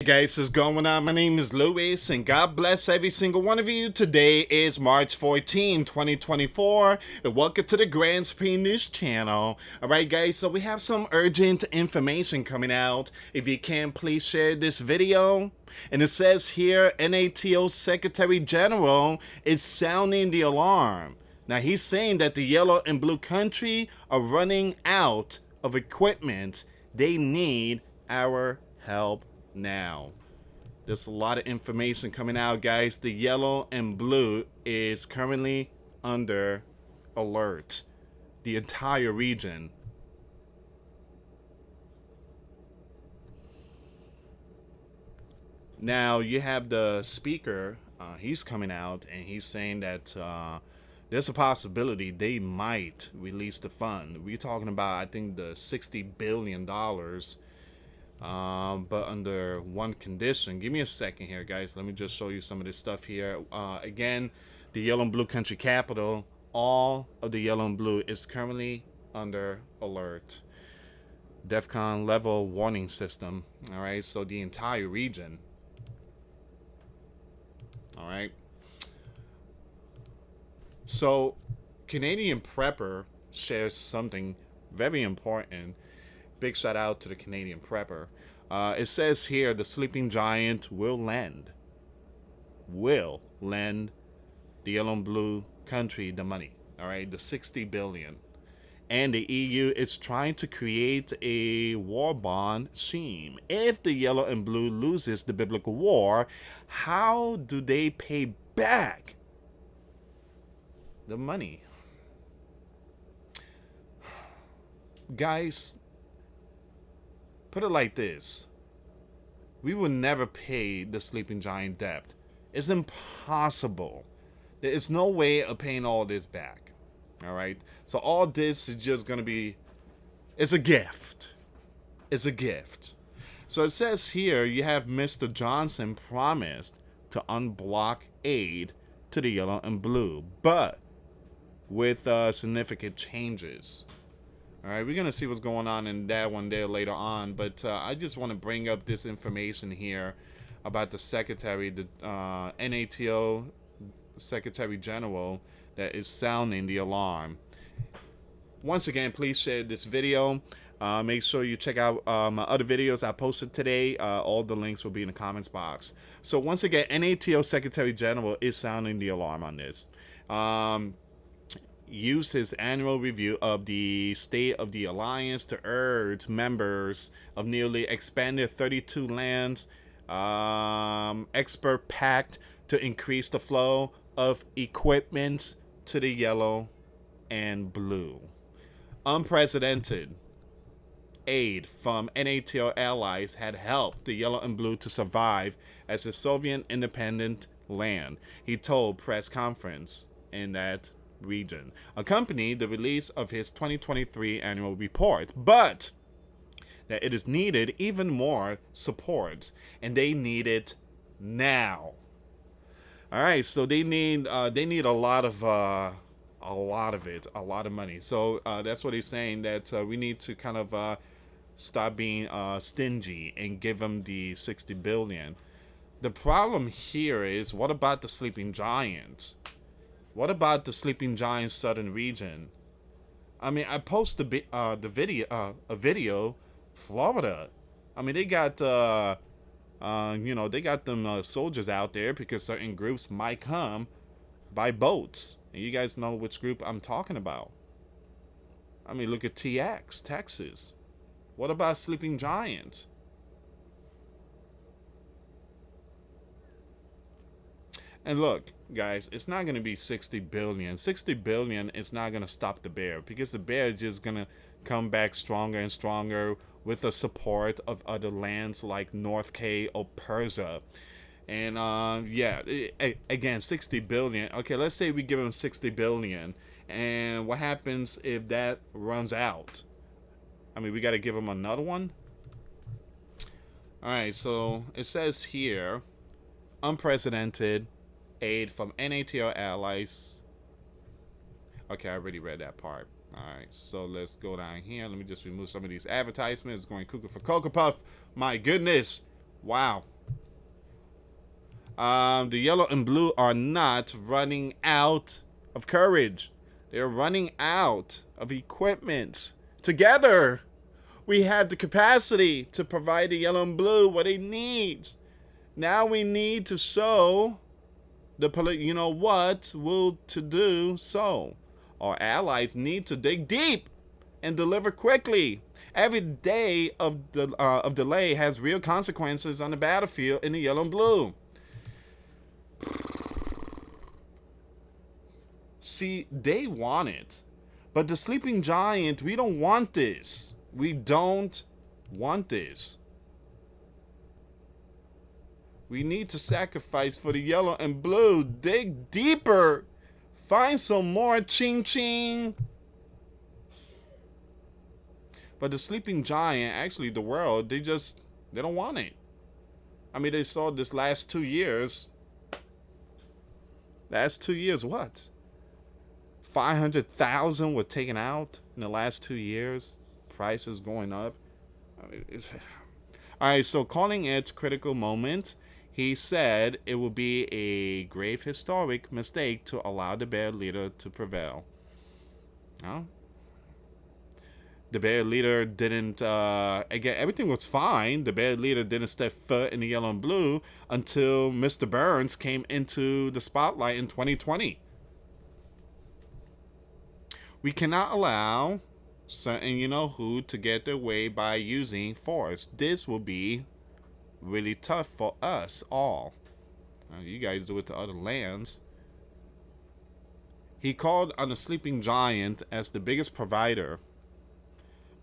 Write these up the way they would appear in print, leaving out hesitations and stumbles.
Guys, what's going on? My name is Luis, and God bless every single one of you. Today is March 14, 2024, and welcome to the Grand Supreme News channel. Alright guys, so we have some urgent information coming out. If you can, please share this video. And it says here, NATO Secretary General is sounding the alarm. Now he's saying that the yellow and blue country are running out of equipment. They need our help now. There's a lot of information coming out, guys. The yellow and blue is currently under alert. The entire region. Now you have the speaker. He's coming out and he's saying that there's a possibility they might release the fund. We're talking about, I think, the $60 billion. But under one condition. Give me a second here, guys. Let me just show you some of this stuff here. Again, the yellow and blue country capital, all of the yellow and blue is currently under alert. Defcon level warning system. All right, so the entire region. All right. So Canadian Prepper shares something very important. Big shout out to the Canadian Prepper. It says here the sleeping giant will lend the yellow and blue country the money. All right, the 60 billion. And the EU is trying to create a war bond scheme. If the yellow and blue loses the biblical war, how do they pay back the money? Guys, put it like this. We will never pay the sleeping giant debt. It's impossible. There is no way of paying all this back. All right? So all this is just going to be, it's a gift. It's a gift. So it says here, you have Mr. Johnson promised to unblock aid to the yellow and blue, but with significant changes. All right, we're going to see what's going on in that one there later on. But I just want to bring up this information here about the secretary, the NATO Secretary General, that is sounding the alarm. Once again, please share this video. Make sure you check out my other videos I posted today. All the links will be in the comments box. So once again, NATO Secretary General is sounding the alarm on this. Used his annual review of the state of the alliance to urge members of nearly expanded 32 lands expert pact to increase the flow of equipment to the yellow and blue. Unprecedented aid from NATO allies had helped the yellow and blue to survive as a Soviet independent land, he told press conference in that region, accompanied the release of his 2023 annual report, but that it is needed even more support, and they need it now. All right, so they need a lot of money. So that's what he's saying, that we need to kind of stop being stingy and give them the 60 billion. The problem here is, what about the sleeping giant? What about the sleeping giant southern region? I mean, I posted a video, Florida. I mean, they got they got them soldiers out there because certain groups might come by boats, and you guys know which group I'm talking about. I mean, look at TX, Texas. What about sleeping giant? And look, guys, it's not going to be 60 billion. 60 billion is not going to stop the bear, because the bear is just going to come back stronger and stronger with the support of other lands like North K or Persia. And again, 60 billion. Okay, let's say we give them 60 billion. And what happens if that runs out? I mean, we got to give them another one. All right, so it says here, unprecedented aid from NATO allies. Okay, I already read that part. Alright, so let's go down here. Let me just remove some of these advertisements going cuckoo for Cocoa Puff. My goodness. Wow. The yellow and blue are not running out of courage. They're running out of equipment. Together, we have the capacity to provide the yellow and blue what it needs. Now we need to show what will to do so. Our allies need to dig deep and deliver quickly. Every day of delay has real consequences on the battlefield in the yellow and blue. See, they want it. But the sleeping giant, we don't want this. We don't want this. We need to sacrifice for the yellow and blue. Dig deeper. Find some more ching ching. But the sleeping giant, actually the world, they don't want it. I mean, they saw this last 2 years. Last 2 years, what? 500,000 were taken out in the last 2 years. Prices going up. I mean, all right, so calling it critical moment, he said it will be a grave historic mistake to allow the bear leader to prevail. No? The bear leader didn't, again, everything was fine. The bear leader didn't step foot in the yellow and blue until Mr. Burns came into the spotlight in 2020. We cannot allow certain you-know-who to get their way by using force. This will be really tough for us all. You guys do it to other lands. He called on the sleeping giant as the biggest provider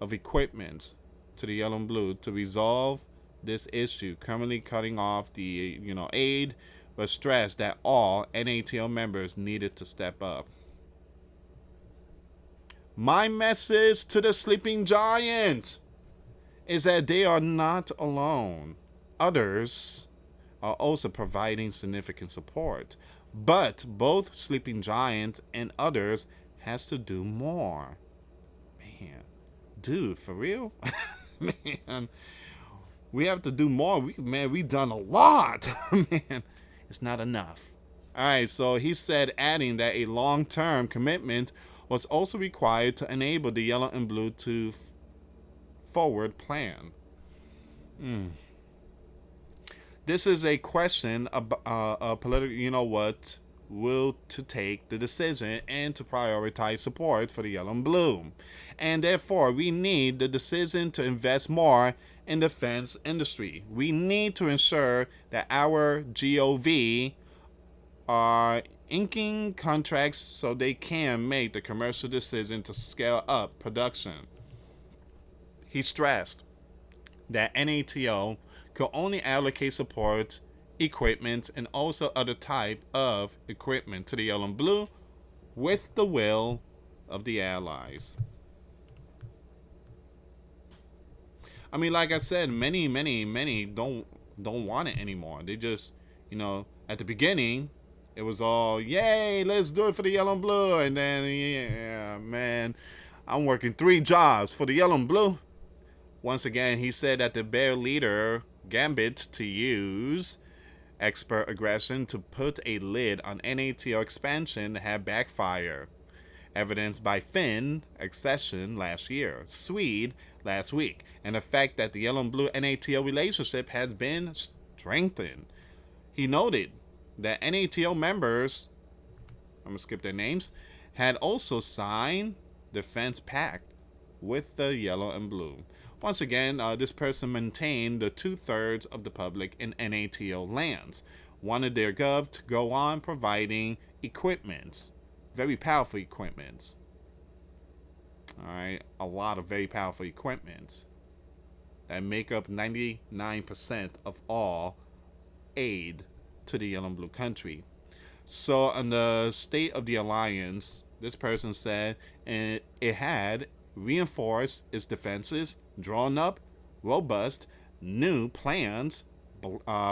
of equipment to the yellow and blue to resolve this issue, currently cutting off the aid, but stressed that all NATO members needed to step up. My message to the sleeping giant is that they are not alone. Others are also providing significant support, but both sleeping giant and others has to do more. Man, dude, for real? Man, we have to do more. We've done a lot. Man, it's not enough. All right, so he said, adding that a long-term commitment was also required to enable the yellow and blue to forward plan. This is a question of political, will to take the decision and to prioritize support for the yellow and blue. And therefore, we need the decision to invest more in defense industry. We need to ensure that our GOV are inking contracts so they can make the commercial decision to scale up production. He stressed that NATO could only allocate support, equipment, and also other type of equipment to the yellow and blue with the will of the allies. I mean, like I said, many don't want it anymore. They just, at the beginning, it was all, yay, let's do it for the yellow and blue. And then, yeah, man, I'm working 3 jobs for the yellow and blue. Once again, he said that the bear leader gambit to use expert aggression to put a lid on NATO expansion had backfired, evidenced by Finn accession last year, Swede last week, and the fact that the yellow and blue NATO relationship has been strengthened. He noted that NATO members, I'm going to skip their names, had also signed defense pact with the yellow and blue. Once again, this person maintained the 2/3 of the public in NATO lands, wanted their gov to go on providing equipment, very powerful equipment. All right, a lot of very powerful equipment that make up 99% of all aid to the yellow and blue country. So on the state of the alliance, this person said it had reinforced its defenses, drawn up robust new plans,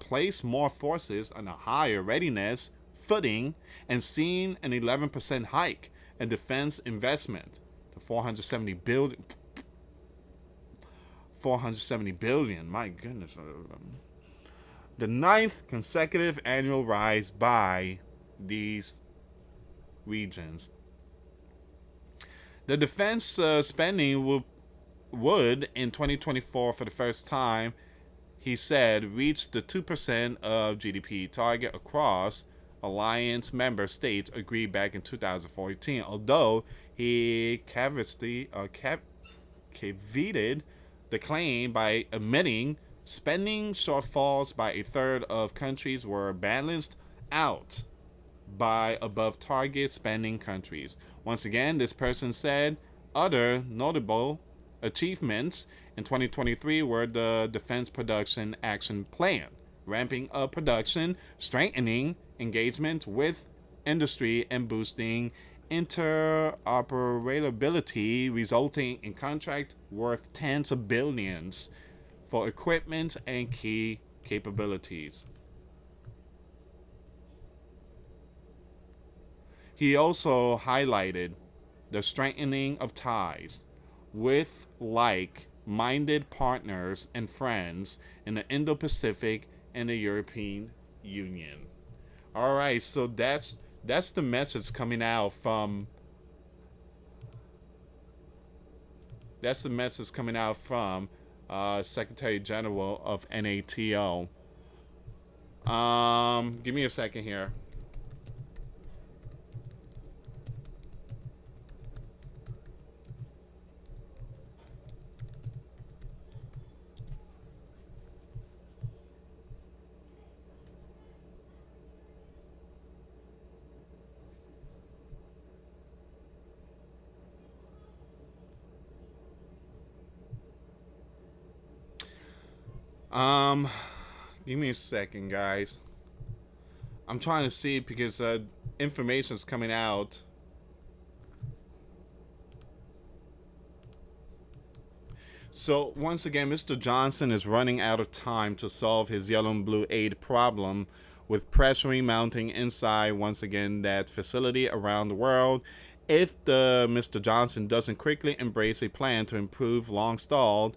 placed more forces on a higher readiness footing, and seen an 11% hike in defense investment to 470 billion. 470 billion, my goodness. the ninth consecutive annual rise by these regions. The defense spending would, in 2024, for the first time, he said, reach the 2% of GDP target across alliance member states agreed back in 2014, although he caveated the claim by admitting spending shortfalls by a third of countries were balanced out by above target spending countries. Once again, this person said other notable achievements in 2023 were the Defense Production Action Plan, ramping up production, strengthening engagement with industry, and boosting interoperability, resulting in contract worth tens of billions for equipment and key capabilities. He also highlighted the strengthening of ties with like minded partners and friends in the Indo Pacific and the European Union. All right, so that's the message coming out from Secretary General of NATO. Give me a second here. Um, Give me a second, guys. I'm trying to see because information's coming out. So once again, Mr. Johnson is running out of time to solve his yellow and blue aid problem, with pressuring mounting inside once again that facility around the world. If the Mr. Johnson doesn't quickly embrace a plan to improve long stalled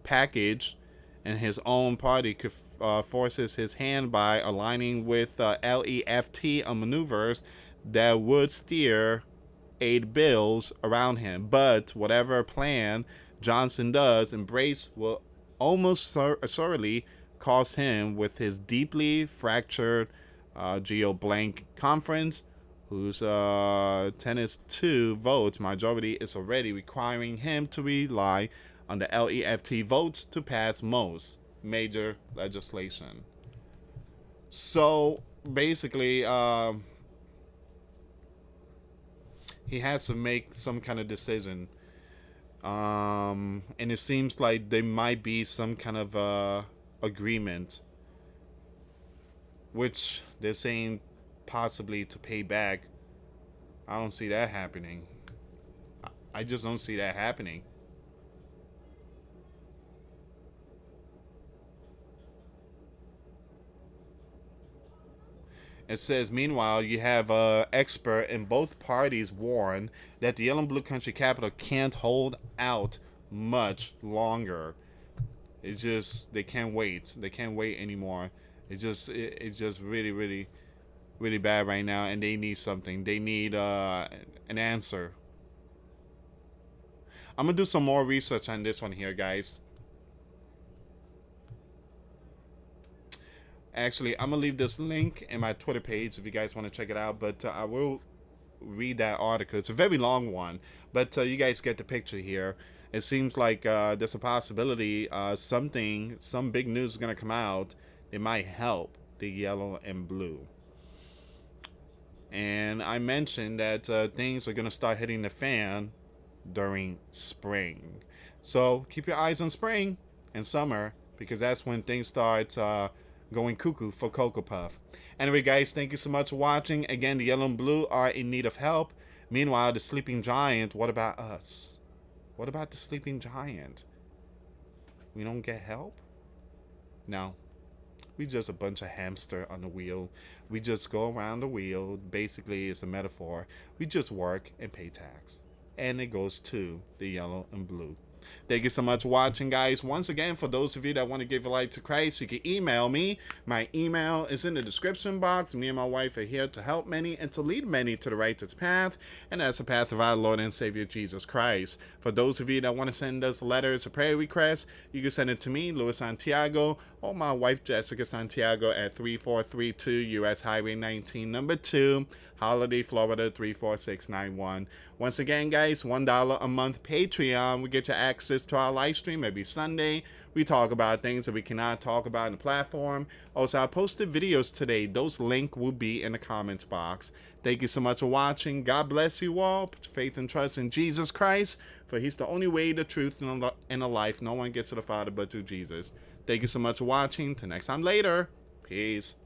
package, and his own party could forces his hand by aligning with LEFT on maneuvers that would steer aid bills around him. But whatever plan Johnson does embrace will almost assuredly cost him with his deeply fractured geo-blank conference, whose 10-2 votes majority is already requiring him to rely on the LEFT votes to pass most major legislation. So basically, he has to make some kind of decision. And it seems like there might be some kind of agreement, which they're saying possibly to pay back. I don't see that happening. I just don't see that happening. It says, meanwhile, you have an expert in both parties warn that the yellow and blue country capital can't hold out much longer. It's just, they can't wait. They can't wait anymore. It's just really, really, really bad right now, and they need something. They need an answer. I'm going to do some more research on this one here, guys. Actually, I'm going to leave this link in my Twitter page if you guys want to check it out. But I will read that article. It's a very long one. But you guys get the picture here. It seems like there's a possibility some big news is going to come out. It might help the yellow and blue. And I mentioned that things are going to start hitting the fan during spring. So keep your eyes on spring and summer, because that's when things start going cuckoo for Cocoa Puff. Anyway, guys, thank you so much for watching. Again, the yellow and blue are in need of help. Meanwhile, the sleeping giant, what about us? What about the sleeping giant? We don't get help? No. We just a bunch of hamster on the wheel. We just go around the wheel. Basically, it's a metaphor. We just work and pay tax. And it goes to the yellow and blue. Thank you so much for watching, guys. Once again, for those of you that want to give your life to Christ, you can email me. My email is in the description box. Me and my wife are here to help many and to lead many to the righteous path, and that's the path of our Lord and Savior Jesus Christ. For those of you that want to send us letters or prayer requests, you can send it to me, US Santiago, or my wife, Jessica Santiago, at 3432 US Highway 19, number 2, Holiday, Florida 34691. Once again, guys, $1 a month Patreon. We get you access to our live stream every Sunday. We talk about things that we cannot talk about in the platform. Also, I posted videos today. Those links will be in the comments box. Thank you so much for watching. God bless you all. Put your faith and trust in Jesus Christ, for he's the only way, the truth, and the life. No one gets to the Father but through Jesus. Thank you so much for watching. Till next time later. Peace.